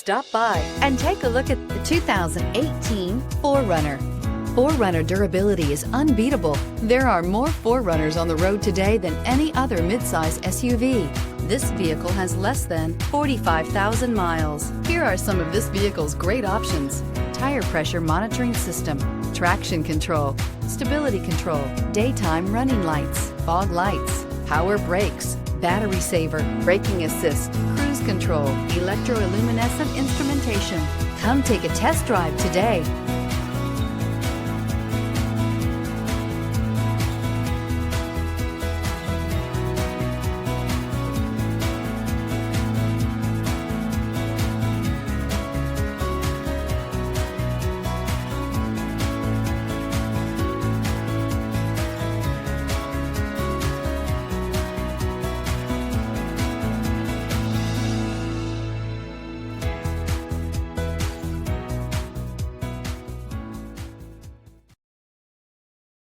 Stop by and take a look at the 2018 4Runner. 4Runner durability is unbeatable. There are more 4Runners on the road today than any other midsize SUV. This vehicle has less than 45,000 miles. Here are some of this vehicle's great options: tire pressure monitoring system, traction control, stability control, daytime running lights, fog lights, power brakes, battery saver, braking assist, cruise control, electroluminescent instrumentation. Come take a test drive today.